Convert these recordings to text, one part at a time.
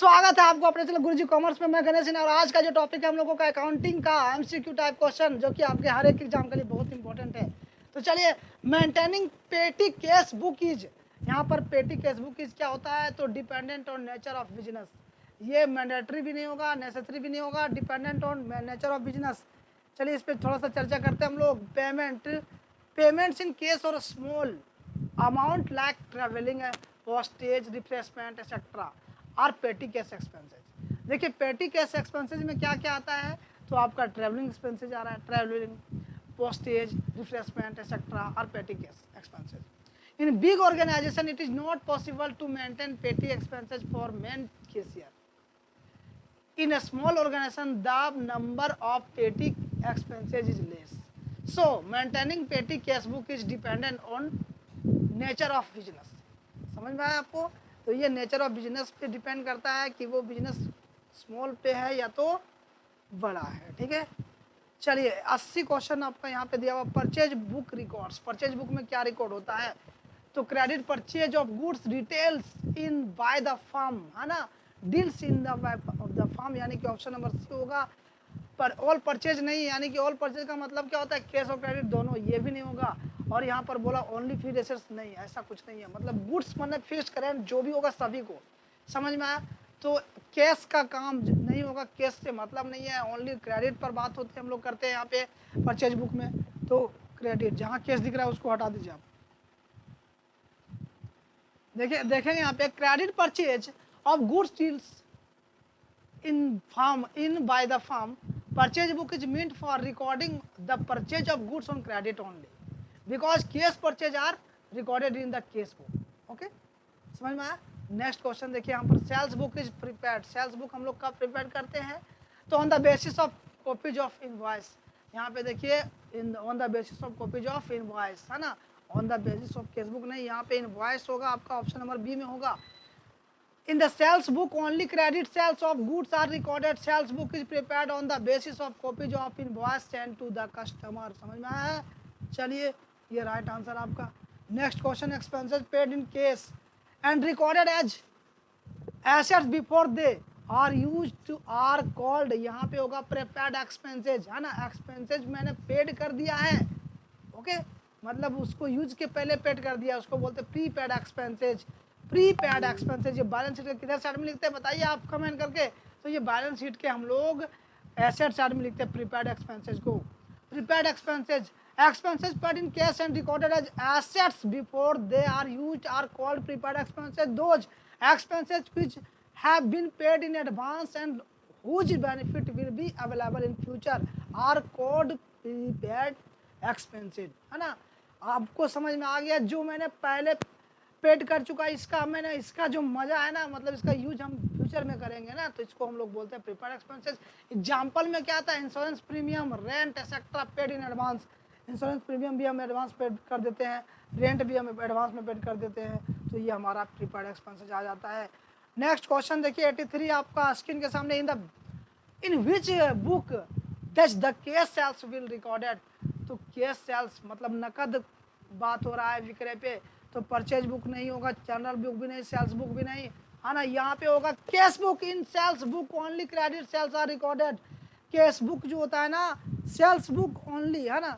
स्वागत है आपको अपने चैनल गुरुजी कॉमर्स में। मैं गणेश सिन्हा और आज का जो टॉपिक है हम लोगों का अकाउंटिंग का एमसीक्यू टाइप क्वेश्चन, जो कि आपके हर एक एग्जाम के लिए बहुत इंपॉर्टेंट है। तो चलिए, मेंटेनिंग पेटी केस बुक इज, यहाँ पर पेटी केस बुक इज क्या होता है? तो dependent on nature of business. ये मैंडेटरी भी नहीं होगा, नेसेसरी भी नहीं होगा, dependent on nature of business. चलिए इस पर थोड़ा सा चर्चा करते हैं हम लोग। पेमेंट्स इन केस और small amount like travelling, postage, refreshment etcetera और पेटी कैश एक्सपेंसेज। देखिए पेटी कैश एक्सपेंसेज में क्या क्या आता है? तो आपका ट्रैवलिंग एक्सपेंसेज आ रहा है, ट्रैवलिंग, पोस्टेज, रिफ्रेशमेंट एक्सेट्रा और petty cash expenses. In big organization it is not possible to maintain petty expenses for main cashier. In a small organization, the number of petty expenses is less. So, maintaining petty cash book is dependent on nature of business. समझ में आया आपको? तो ये nature of business पे depend करता है कि वो बिजनेस स्मॉल पे है या तो बड़ा है। ठीक है, चलिए 80 क्वेश्चन आपका यहाँ पे दिया हुआ। Purchase book records, purchase book में क्या रिकॉर्ड होता है? तो credit purchase of goods details in by the firm, है ना, डील्स इन द फर्म, यानी कि ऑप्शन नंबर सी होगा। पर ऑल परचेज नहीं, यानी कि ऑल परचेज का मतलब क्या होता है? कैश और क्रेडिट दोनों, ये भी नहीं होगा। और यहाँ पर बोला ओनली फिक्स्ड एसेट्स, नहीं, ऐसा कुछ नहीं है। मतलब गुड्स मतलब फिक्स्ड करेंट जो भी होगा सभी को, समझ में आया? तो कैश का काम नहीं होगा, कैश से मतलब नहीं है, ओनली क्रेडिट पर बात होती है, हम लोग करते हैं यहाँ पे परचेज बुक में। तो क्रेडिट, जहाँ कैश दिख रहा है उसको हटा दीजिए आप। देखिए देखेंगे यहाँ पे credit purchase of goods deals in by the firm. Purchase book is meant for recording the purchase of goods on credit only, because cash purchase are recorded in the cash book. Okay, समझ में आया? Next question देखिए यहाँ पर, sales book is prepared. Sales book हम लोग कब prepare करते हैं? तो on the basis of copies of invoice. यहाँ पे देखिए on the basis of copies of invoice, है ना, on the basis of cash book नहीं, यहाँ पे इनवॉइस होगा आपका, ऑप्शन नंबर बी में होगा। In the sales book, only credit sales of goods are recorded. Sales book is prepared on the basis of copies of invoice sent to the customer. समझ में आया? चलिए ये राइट आंसर आपका। Next question, expenses paid in cash and recorded as assets before they are used to are called, यहाँ पे होगा prepaid expenses, है ना। एक्सपेंसेज मैंने पेड कर दिया है, ओके, मतलब उसको यूज के पहले पेड कर दिया, उसको बोलते प्रीपेड एक्सपेंसेज। प्रीपेड एक्सपेंसेज ये बैलेंस शीट के किधर साइड में लिखते हैं बताइए आप कमेंट करके। तो ये बैलेंस शीट के हम लोग एसेट साइड में लिखते हैं प्रीपेड एक्सपेंसेज को। Prepaid expenses, expenses paid in cash and recorded as assets before they are used are called prepaid expenses. Those expenses which have been paid in advance and whose benefit will be available in future are called prepaid expenses, है ना। आपको समझ में आ गया? जो मैंने पहले paid कर चुका है, इसका मैंने, इसका जो मजा है ना, मतलब इसका यूज हम फ्यूचर में करेंगे ना, तो इसको हम लोग बोलते हैं प्रीपेड एक्सपेंसेस। एग्जांपल में क्या आता है? Insurance premium, rent etcetera paid in advance. Insurance premium भी हम एडवांस पेड कर देते हैं, रेंट भी हम एडवांस में पेड कर देते हैं, तो ये हमारा प्रीपेड एक्सपेंसेस आ जाता है। नेक्स्ट क्वेश्चन देखिए 83 आपका स्क्रीन के सामने। In which book does the cash sales will recorded. तो कैश सेल्स मतलब नकद बात हो रहा है विक्रय पे, तो परचेज बुक नहीं होगा, जनरल बुक भी नहीं, सेल्स बुक भी नहीं, है ना। यहाँ पे होगा cash book. In sales book only credit sales are recorded. Cash book जो होता है ना, सेल्स बुक ओनली, है ना।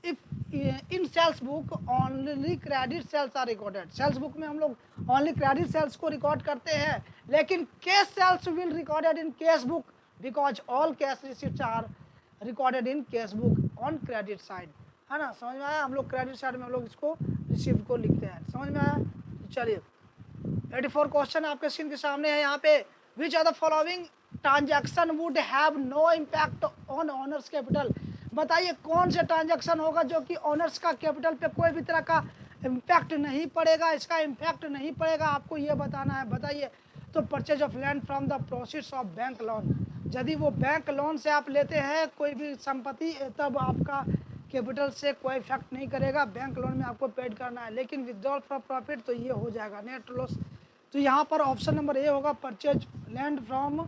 If in sales book only credit sales are recorded. Sales book में हम लोग ओनली क्रेडिट सेल्स को रिकॉर्ड करते हैं, लेकिन cash sales will recorded in cash book because all cash receipts are recorded in cash book on credit side, है ना। समझ में आया? हम लोग क्रेडिट साइड में हम लोग इसको रिसिप्ट को लिखते हैं, समझ में आया? चलिए 84 क्वेश्चन आपके स्क्रीन के सामने है यहाँ पे। Which are the following transaction would have no impact on owners capital. बताइए कौन से ट्रांजैक्शन होगा जो कि ओनर्स का कैपिटल पे कोई भी तरह का इम्पैक्ट नहीं पड़ेगा, इसका इम्पैक्ट नहीं पड़ेगा, आपको ये बताना है। बताइए। तो purchase of land from the proceeds of bank loan. यदि वो बैंक लोन से आप लेते हैं कोई भी संपत्ति, तब आपका कैपिटल से कोई इफेक्ट नहीं करेगा, बैंक लोन में आपको पेड करना है। लेकिन विथड्रॉल फॉर प्रॉफिट तो ये हो जाएगा नेट लॉस। तो यहाँ पर ऑप्शन नंबर ए होगा, purchase land from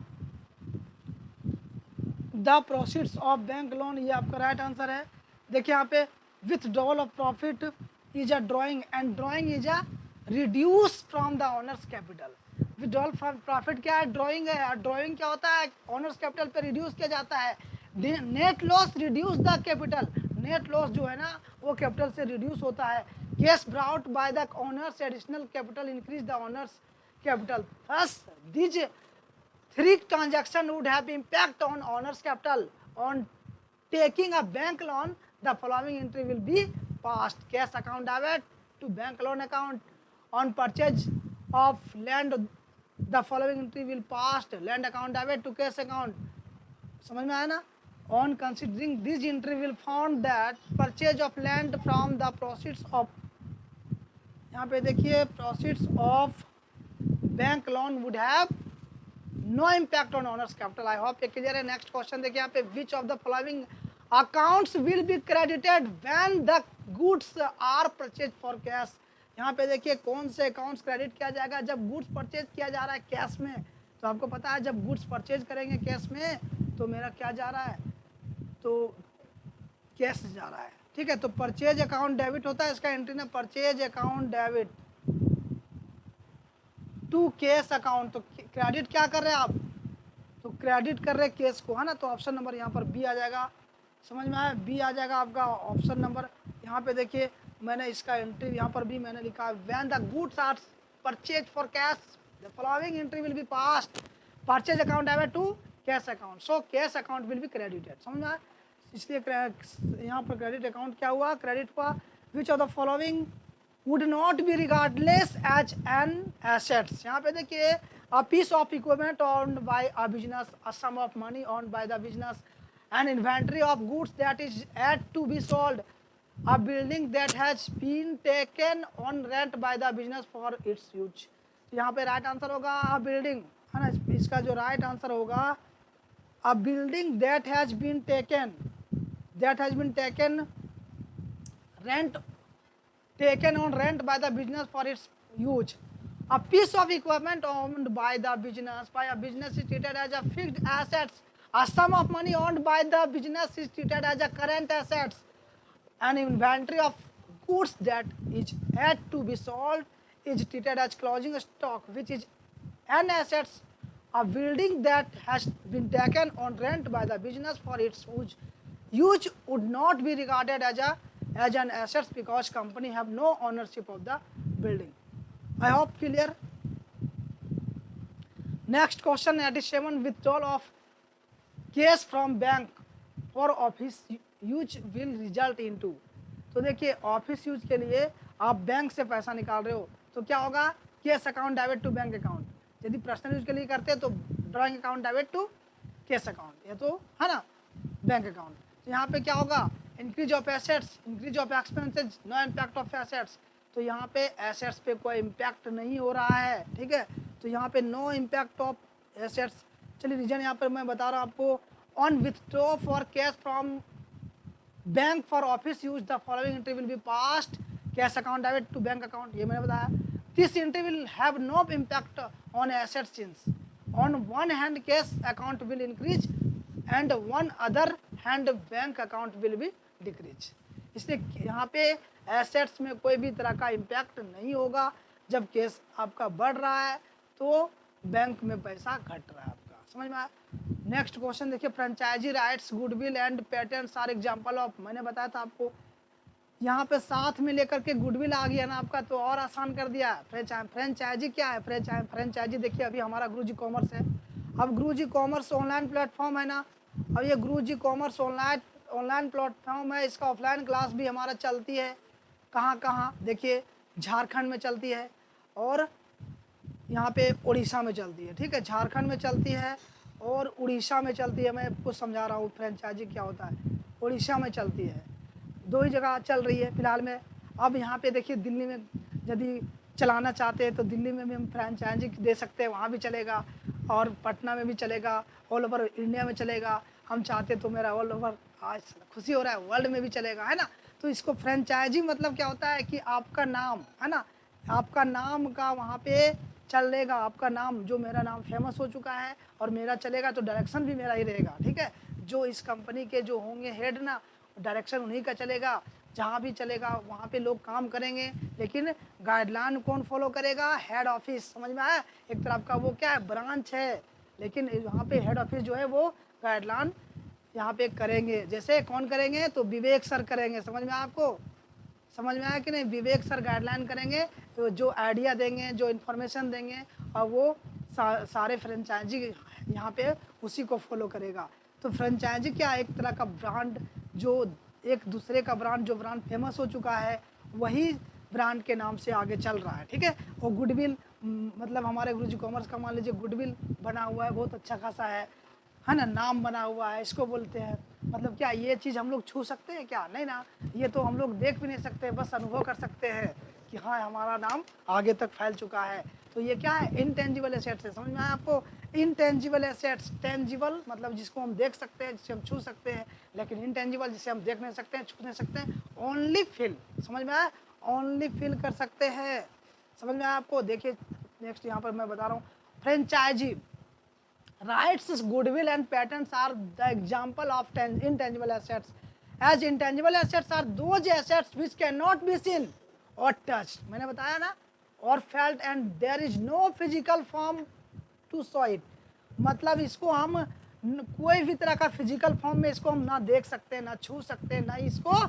the proceeds of bank loan, ये आपका राइट आंसर है। देखिए यहाँ पे withdrawal of profit is a drawing and drawing is a reduce from the owners capital. Withdrawal from profit क्या है, drawing है। ड्रॉइंग क्या होता है, ऑनर्स कैपिटल पे रिड्यूस किया जाता है। Net loss reduce the capital, net loss जो है ना वो कैपिटल से रिड्यूस होता है। Cash brought by the honours additional capital increase the honours capital, thus this three transaction would have impact on owner's capital. On taking a bank loan, the following entry will be passed: cash account debit to bank loan account. On purchase of land, the following entry will passed: land account debit to cash account. समझ में आया ना? On considering this entry will found that purchase of land from the proceeds of, यहाँ पे देखिए proceeds of bank loan would have no impact on owners capital. I hope ये clear है। next question देखिए यहाँ पे, which of the following accounts will be credited when the goods are purchased for cash। यहाँ पे देखिए कौन से अकाउंट्स क्रेडिट किया जाएगा जब गुड्स परचेज किया जा रहा है कैश में। तो आपको पता है जब गुड्स परचेज करेंगे कैश में तो मेरा क्या जा रहा है, तो कैश जा रहा है, ठीक है। तो परचेज अकाउंट डेबिट होता है, इसका एंट्री ना purchase account debit to cash account. तो क्रेडिट क्या कर रहे हैं आप, तो क्रेडिट कर रहे हैं केस को, है ना। तो ऑप्शन नंबर यहाँ पर बी आ जाएगा। समझ में आया, बी आ जाएगा आपका ऑप्शन नंबर। यहाँ पे देखिए मैंने इसका एंट्री यहाँ पर भी मैंने लिखा है, when the goods are purchase for cash the following entry will be passed: purchase account debit to cash account, so cash account will be credited. समझ में आया, इसलिए यहाँ पर क्रेडिट अकाउंट क्या हुआ, क्रेडिट हुआ। Which of the following would not be regardless as an assets। यहाँ पे देखिए a piece of equipment owned by a business, a sum of money owned by the business, an inventory of goods that is yet to be sold, a building that has been taken on rent by the business for its use। तो यहाँ पे right answer होगा a building, है ना। इसका जो right answer होगा a building that has been taken taken on rent by the business for its use। A piece of equipment owned by a business is treated as a fixed assets. A sum of money owned by the business is treated as a current assets. An inventory of goods that is yet to be sold is treated as closing stock, which is an assets. A building that has been taken on rent by the business for its use would not be regarded as an assets because company have no ownership of the building। I hope clear। next question 87, withdrawal of cash from bank for office use will result into। तो देखिए office use के लिए आप bank से पैसा निकाल रहे हो तो क्या होगा, cash account debit to bank account. यदि पर्सनल यूज के लिए करते हैं तो drawing account debit to cash account, ये तो है ना बैंक अकाउंट। तो यहाँ पे क्या होगा, increase of assets, increase of expenses, no impact of assets. तो यहाँ पे एसेट्स पे कोई इम्पैक्ट नहीं हो रहा है, ठीक है। तो यहाँ पे नो इम्पैक्ट ऑफ एसेट्स। चलिए रीजन यहाँ पर मैं बता रहा हूँ आपको, on withdraw for cash from bank for office use the following entry will be passed: cash account debit to bank account, ये मैंने बताया। This entry will have no impact on assets since on one hand cash account will increase and one other hand bank account will be decrease. इसलिए यहाँ पे assets में कोई भी तरह का इम्पैक्ट नहीं होगा। जब केस आपका बढ़ रहा है तो बैंक में पैसा घट रहा है आपका। समझ में आया। नेक्स्ट क्वेश्चन देखिए, franchise rights goodwill and patents are example of. मैंने बताया था आपको यहाँ पे साथ में लेकर के गुडविल आ गया ना आपका, तो और आसान कर दिया है। फ्रेंचाइजी क्या है, फ्रेंचाइजी देखिए अभी हमारा गुरुजी कॉमर्स है। अब गुरुजी कॉमर्स ऑनलाइन प्लेटफॉर्म है ना, अब ये गुरुजी कॉमर्स ऑनलाइन प्लेटफॉर्म है, इसका ऑफलाइन क्लास भी हमारा चलती है। कहाँ देखिए, झारखंड में चलती है और यहाँ पे उड़ीसा में चलती है, ठीक है। झारखंड में चलती है और उड़ीसा में चलती है। मैं आपको समझा रहा हूँ फ्रेंचाइजी क्या होता है। उड़ीसा में चलती है, दो ही जगह चल रही है फिलहाल में। अब यहाँ पे देखिए दिल्ली में यदि चलाना चाहते हैं तो दिल्ली में भी हम फ्रेंचाइजी दे सकते हैं, वहाँ भी चलेगा, और पटना में भी चलेगा, ऑल ओवर इंडिया में चलेगा। हम चाहते तो मेरा ऑल ओवर, आज खुशी हो रहा है, वर्ल्ड में भी चलेगा, है ना। तो इसको फ्रेंचाइजी मतलब क्या होता है कि आपका नाम, है ना, आपका नाम का वहाँ पे चलेगा। आपका नाम, जो मेरा नाम फेमस हो चुका है और मेरा चलेगा तो डायरेक्शन भी मेरा ही रहेगा, ठीक है। जो इस कंपनी के जो होंगे हेड ना, डायरेक्शन उन्हीं का चलेगा। जहाँ भी चलेगा वहाँ पे लोग काम करेंगे, लेकिन गाइडलाइन कौन फॉलो करेगा? Head office. समझ में आया? एक तरह का वो क्या है, ब्रांच है, लेकिन वहाँ पे हेड ऑफिस जो है वो गाइडलाइन यहाँ पे करेंगे। जैसे कौन करेंगे? तो विवेक सर करेंगे। समझ में आया आपको? समझ में आया कि नहीं? विवेक सर गाइडलाइन करेंगे, तो जो आइडिया देंगे, जो इन्फॉर्मेशन देंगे, और वो सारे फ्रेंचाइजी यहाँ पे उसी को फॉलो करेगा। तो फ्रेंचाइजी क्या, एक तरह का ब्रांड, जो एक दूसरे का ब्रांड, जो ब्रांड फेमस हो चुका है वही ब्रांड के नाम से आगे चल रहा है, ठीक है। और गुडविल, मतलब हमारे गुरुजी कॉमर्स का मान लीजिए गुडविल बना हुआ है, बहुत अच्छा खासा है ना, नाम बना हुआ है, इसको बोलते हैं। मतलब क्या ये चीज़ हम लोग छू सकते हैं क्या? नहीं ना, ये तो हम लोग देख भी नहीं सकते, बस अनुभव कर सकते हैं कि हाँ हमारा नाम आगे तक फैल चुका है। तो ये क्या है? इनटेंजिबल एसेट्स है। समझ में आया आपको? इनटेंजिबल एसेट्स, टेंजिबल मतलब जिसको हम देख सकते हैं, जिसे हम छू सकते हैं, लेकिन इनटेंजिबल जिसे हम देख नहीं सकते हैं, छू नहीं सकते हैं, ओनली फील। समझ में आया? ओनली फील कर सकते हैं। समझ में आया आपको? देखिए नेक्स्ट यहाँ पर मैं बता रहा हूँ, franchise rights, goodwill and patents are the example of intangible assets, as intangible assets are those assets which cannot be seen or touched, मैंने बताया ना, or felt, and there is no physical form to show it। मतलब इसको हम कोई भी तरह का फिजिकल फॉर्म में इसको हम ना देख सकते हैं, ना छू सकते हैं, ना इसको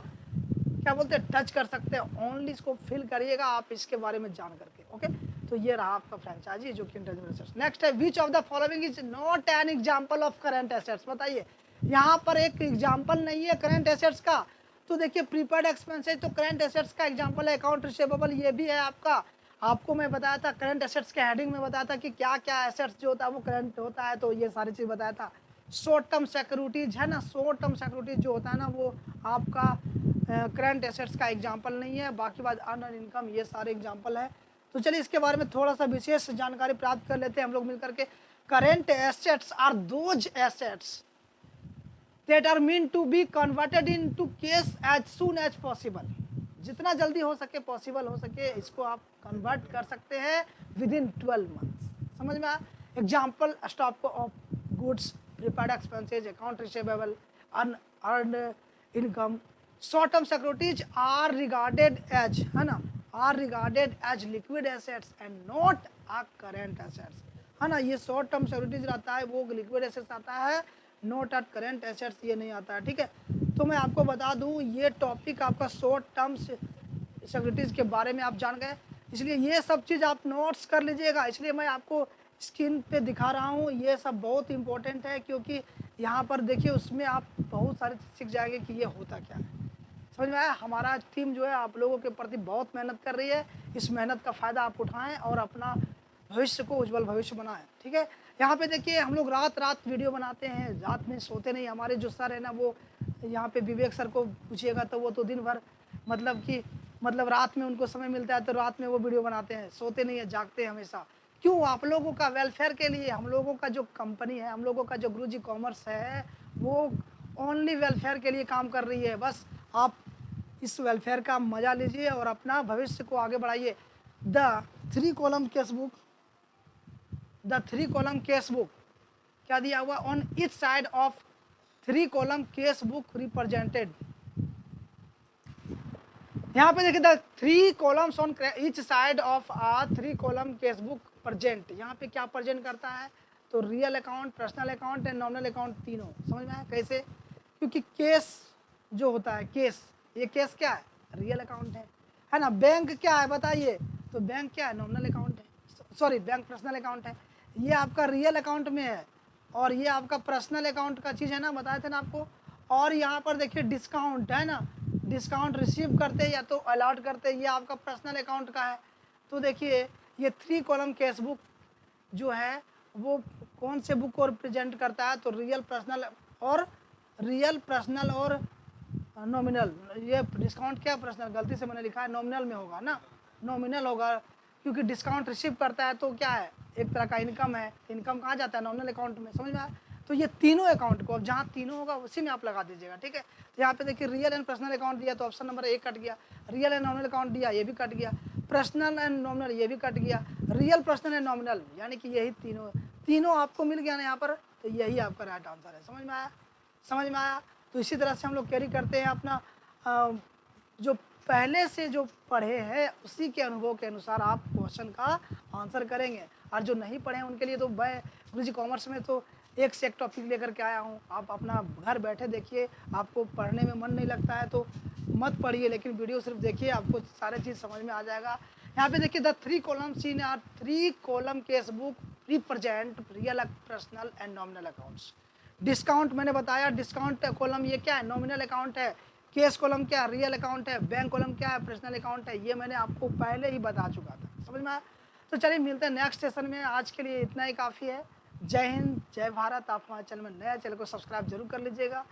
क्या बोलते हैं, टच कर सकते हैं। ओनली इसको फील करिएगा आप इसके बारे में जान करके। ओके, तो ये रहा आपका फ्रेंचाइजी जो कि इंटेंजिबल एसेट्स। नेक्स्ट है, which of the following is not an example of current assets. बताइए, यहाँ पर एक एग्जांपल नहीं है करंट एसेट्स का। तो देखिए प्रीपेड एक्सपेंसेस तो करंट एसेट्स का एग्जांपल है, अकाउंट रिसीवेबल ये भी है आपका। आपको मैं बताया था करंट एसेट्स के हेडिंग में बताया था कि क्या क्या एसेट्स जो होता है वो करंट होता है, तो ये सारी चीज़ बताया था। शॉर्ट टर्म सिक्योरिटीज है ना, शॉर्ट टर्म सिक्योरिटीज जो होता है ना वो आपका करंट एसेट्स का एग्जांपल नहीं है। बाकी बात अर्न इनकम ये सारे एग्जांपल है। तो चलिए इसके बारे में थोड़ा सा विशेष जानकारी प्राप्त कर लेते हैं हम लोग मिलकर के। Current assets are those assets that are meant to be converted into cash as soon as possible। जितना जल्दी हो सके, पॉसिबल हो सके, इसको आप कन्वर्ट कर सकते हैं विद इन 12 मंथ्स। समझ में आया? Example, stock of goods, prepaid expenses, account receivable, earn income. Short term securities are regarded as, है ना, are regarded as liquid assets and not a current assets, है ना। ये शॉर्ट टर्म सिक्योरिटीज रहता है, वो लिक्विड एसेट्स आता है, नॉट एट करेंट एसेट्स ये नहीं आता है, ठीक है। तो मैं आपको बता दूं ये टॉपिक आपका शॉर्ट टर्म सिक्योरिटीज़ के बारे में आप जान गए, इसलिए ये सब चीज़ आप नोट्स कर लीजिएगा। इसलिए मैं आपको स्क्रीन पे दिखा रहा हूँ, ये सब बहुत इंपॉर्टेंट है, क्योंकि यहाँ पर देखिए उसमें आप बहुत सारे सीख जाएंगे कि ये होता क्या है। समझ में आया? हमारा टीम जो है आप लोगों के प्रति बहुत मेहनत कर रही है, इस मेहनत का फ़ायदा आप उठाएँ और अपना भविष्य को उज्जवल भविष्य बनाएं, ठीक है। यहाँ पे देखिए हम लोग रात रात वीडियो बनाते हैं, रात में सोते नहीं। हमारे जो सर है ना, वो यहाँ पे विवेक सर को पूछिएगा तो वो तो दिन भर मतलब रात में उनको समय मिलता है तो रात में वो वीडियो बनाते हैं, सोते नहीं है, जागते हैं हमेशा। क्यों? आप लोगों का वेलफेयर के लिए। हम लोगों का जो कंपनी है, हम लोगों का जो गुरुजी कॉमर्स है, वो ओनली वेलफेयर के लिए काम कर रही है। बस आप इस वेलफेयर का मजा लीजिए और अपना भविष्य को आगे बढ़ाइए। The 3 column cash book, the 3 column cash book क्या दिया हुआ? On each side of 3 column cash book represented. यहाँ पे देखिए, the 3 columns on each side of a 3 column cash book present. यहाँ पे क्या प्रेजेंट करता है? तो real account, personal account and nominal account, तीनों। समझ में आया कैसे? क्योंकि केस जो होता है, केस, ये केस क्या है? रियल अकाउंट है ना। बैंक क्या है बताइए? तो बैंक क्या है? नॉमिनल अकाउंट है, सॉरी बैंक पर्सनल अकाउंट है। ये आपका रियल अकाउंट में है और ये आपका पर्सनल अकाउंट का चीज़ है ना, बताए थे ना आपको। और यहाँ पर देखिए डिस्काउंट है ना, डिस्काउंट रिसीव करते या तो अलॉट करते, ये आपका पर्सनल अकाउंट का है। तो देखिए ये 3 कॉलम केस बुक जो है वो कौन से बुक को रिप्रेजेंट करता है? तो रियल पर्सनल और नॉमिनल। ये डिस्काउंट क्या पर्सनल, गलती से मैंने लिखा है नॉमिनल में होगा ना, नॉमिनल होगा, क्योंकि डिस्काउंट रिसीव करता है तो क्या है? एक तरह का इनकम है। इनकम कहाँ जाता है? नॉमिनल अकाउंट में। समझ में आया? तो ये तीनों अकाउंट को अब जहाँ तीनों होगा उसी में आप लगा दीजिएगा, ठीक है। तो यहाँ पे देखिए रियल एंड पर्सनल अकाउंट दिया तो ऑप्शन नंबर 1 कट गया। रियल एंड नॉमिनल अकाउंट दिया, ये भी कट गया। पर्सनल एंड नॉमिनल ये भी कट गया। रियल, पर्सनल एंड नॉमिनल, यानी कि यही तीनों आपको मिल गया ना यहाँ पर, तो यही आपका राइट आंसर है। समझ में आया? समझ में आया? तो इसी तरह से हम लोग कैरी करते हैं अपना जो पहले से जो पढ़े हैं उसी के अनुभव के अनुसार आप क्वेश्चन का आंसर करेंगे। और जो नहीं पढ़े हैं उनके लिए तो मैं गुरुजी कॉमर्स में तो एक से एक टॉपिक लेकर के आया हूँ। आप अपना घर बैठे देखिए, आपको पढ़ने में मन नहीं लगता है तो मत पढ़िए, लेकिन वीडियो सिर्फ देखिए, आपको सारे चीज़ समझ में आ जाएगा। यहाँ पे देखिए the 3 columns in are 3 column cash book represent real personal and nominal accounts. Discount मैंने बताया, डिस्काउंट कॉलम ये क्या है, नॉमिनल अकाउंट है। केस कॉलम क्या है, रियल अकाउंट है। बैंक कॉलम क्या है, पर्सनल अकाउंट है। ये मैंने आपको पहले ही बता चुका था, समझ में आया। तो चलिए मिलते हैं नेक्स्ट सेशन में, आज के लिए इतना ही काफ़ी है। जय हिंद, जय भारत। आप हमारे चैनल में नया, चैनल को सब्सक्राइब जरूर कर लीजिएगा।